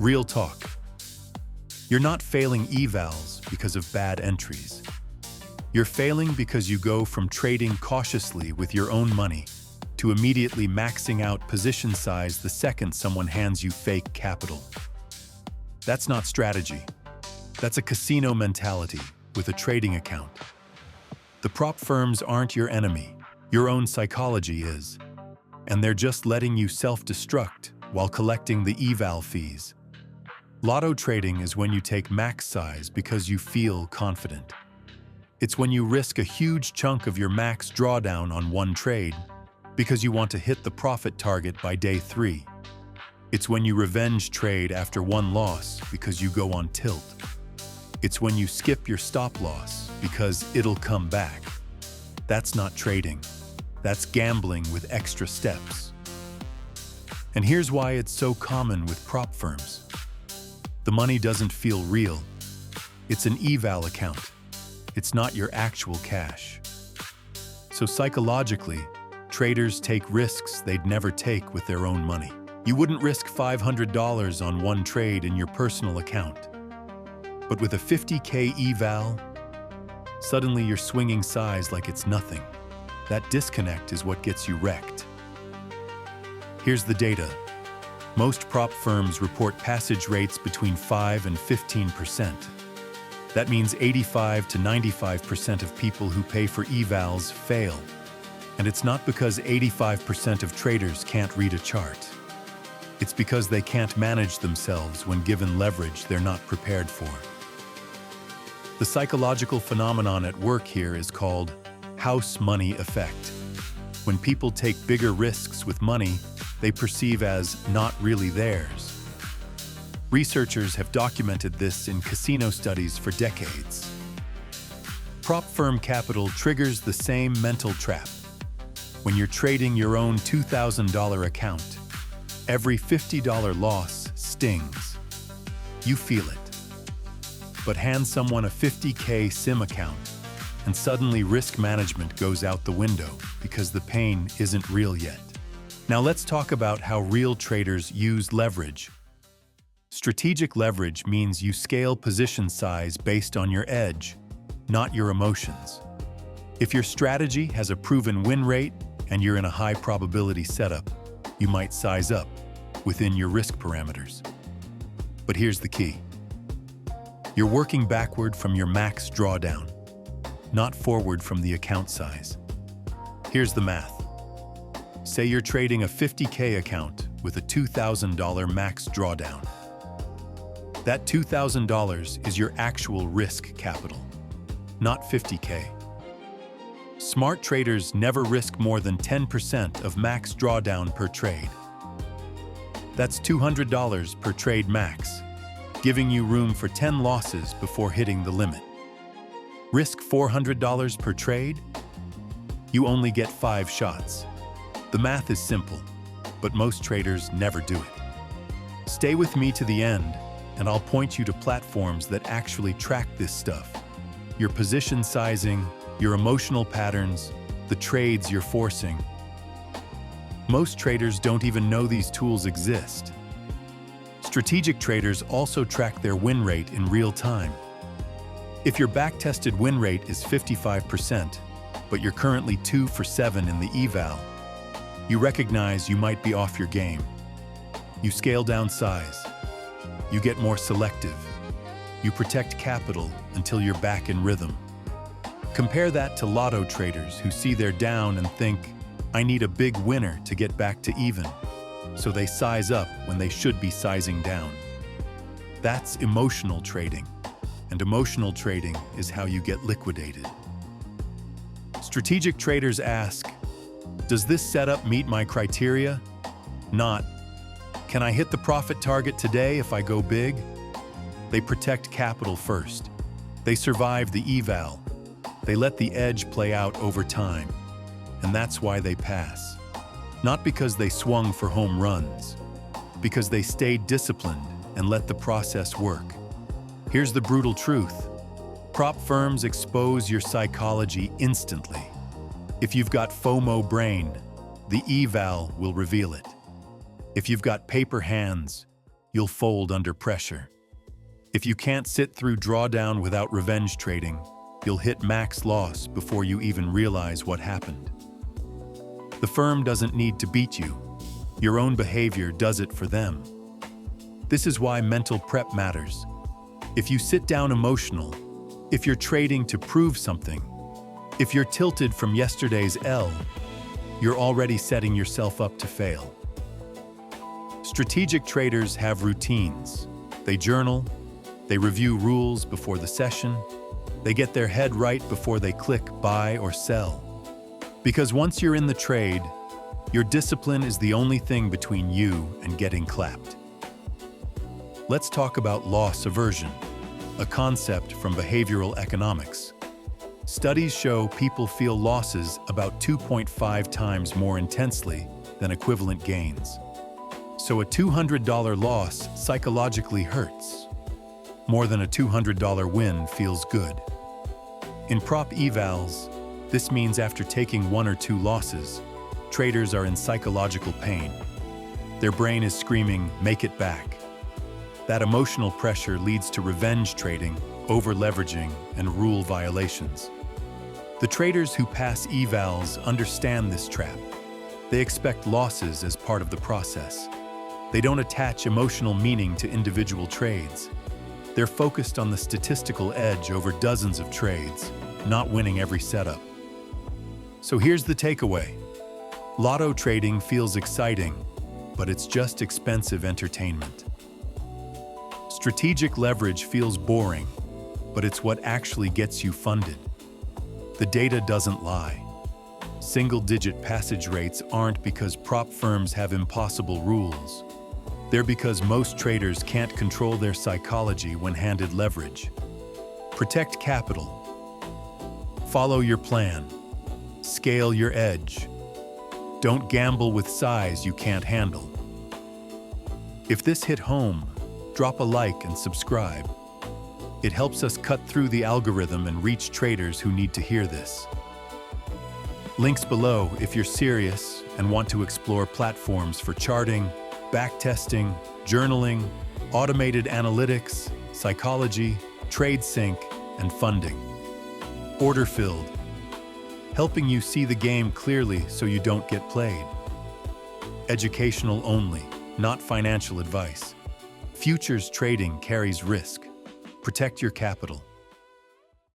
Real talk. You're not failing evals because of bad entries. You're failing because you go from trading cautiously with your own money to immediately maxing out position size the second someone hands you fake capital. That's not strategy. That's a casino mentality with a trading account. The prop firms aren't your enemy. Your own psychology is. And they're just letting you self-destruct while collecting the eval fees. Lotto trading is when you take max size because you feel confident. It's when you risk a huge chunk of your max drawdown on one trade because you want to hit the profit target by day 3. It's when you revenge trade after one loss because you go on tilt. It's when you skip your stop loss because it'll come back. That's not trading. That's gambling with extra steps. And here's why it's so common with prop firms. The money doesn't feel real. It's an eval account. It's not your actual cash. So psychologically, traders take risks they'd never take with their own money. You wouldn't risk $500 on one trade in your personal account. But with a 50K eval, suddenly you're swinging size like it's nothing. That disconnect is what gets you wrecked. Here's the data. Most prop firms report passage rates between 5 and 15%. That means 85 to 95% of people who pay for evals fail. And it's not because 85% of traders can't read a chart. It's because they can't manage themselves when given leverage they're not prepared for. The psychological phenomenon at work here is called house money effect. When people take bigger risks with money they perceive as not really theirs. Researchers have documented this in casino studies for decades. Prop firm capital triggers the same mental trap. When you're trading your own $2,000 account, every $50 loss stings. You feel it. But hand someone a 50K sim account, and suddenly risk management goes out the window because the pain isn't real yet. Now let's talk about how real traders use leverage. Strategic leverage means you scale position size based on your edge, not your emotions. If your strategy has a proven win rate and you're in a high probability setup, you might size up within your risk parameters. But here's the key. You're working backward from your max drawdown, not forward from the account size. Here's the math. Say you're trading a 50K account with a $2,000 max drawdown. That $2,000 is your actual risk capital, not 50K. Smart traders never risk more than 10% of max drawdown per trade. That's $200 per trade max, giving you room for 10 losses before hitting the limit. Risk $400 per trade? You only get 5 shots. The math is simple, but most traders never do it. Stay with me to the end, and I'll point you to platforms that actually track this stuff. Your position sizing, your emotional patterns, the trades you're forcing. Most traders don't even know these tools exist. Strategic traders also track their win rate in real time. If your back-tested win rate is 55%, but you're currently 2 for 7 in the eval, you recognize you might be off your game. You scale down size. You get more selective. You protect capital until you're back in rhythm. Compare that to lotto traders who see they're down and think, I need a big winner to get back to even. So they size up when they should be sizing down. That's emotional trading. And emotional trading is how you get liquidated. Strategic traders ask, does this setup meet my criteria? Not, can I hit the profit target today if I go big? They protect capital first. They survive the eval. They let the edge play out over time. And that's why they pass. Not because they swung for home runs, because they stayed disciplined and let the process work. Here's the brutal truth. Prop firms expose your psychology instantly. If you've got FOMO brain, the eval will reveal it. If you've got paper hands, you'll fold under pressure. If you can't sit through drawdown without revenge trading, you'll hit max loss before you even realize what happened. The firm doesn't need to beat you. Your own behavior does it for them. This is why mental prep matters. If you sit down emotional, if you're trading to prove something, if you're tilted from yesterday's L, you're already setting yourself up to fail. Strategic traders have routines. They journal, they review rules before the session, they get their head right before they click buy or sell. Because once you're in the trade, your discipline is the only thing between you and getting clapped. Let's talk about loss aversion, a concept from behavioral economics. Studies show people feel losses about 2.5 times more intensely than equivalent gains. So a $200 loss psychologically hurts. More than a $200 win feels good. In prop evals, this means after taking 1 or 2 losses, traders are in psychological pain. Their brain is screaming, "Make it back." That emotional pressure leads to revenge trading, over-leveraging, and rule violations. The traders who pass evals understand this trap. They expect losses as part of the process. They don't attach emotional meaning to individual trades. They're focused on the statistical edge over dozens of trades, not winning every setup. So here's the takeaway. Lotto trading feels exciting, but it's just expensive entertainment. Strategic leverage feels boring, but it's what actually gets you funded. The data doesn't lie. Single-digit passage rates aren't because prop firms have impossible rules. They're because most traders can't control their psychology when handed leverage. Protect capital. Follow your plan. Scale your edge. Don't gamble with size you can't handle. If this hit home, drop a like and subscribe. It helps us cut through the algorithm and reach traders who need to hear this. Links below if you're serious and want to explore platforms for charting, backtesting, journaling, automated analytics, psychology, trade sync, and funding. Order filled, helping you see the game clearly so you don't get played. Educational only, not financial advice. Futures trading carries risk. Protect your capital.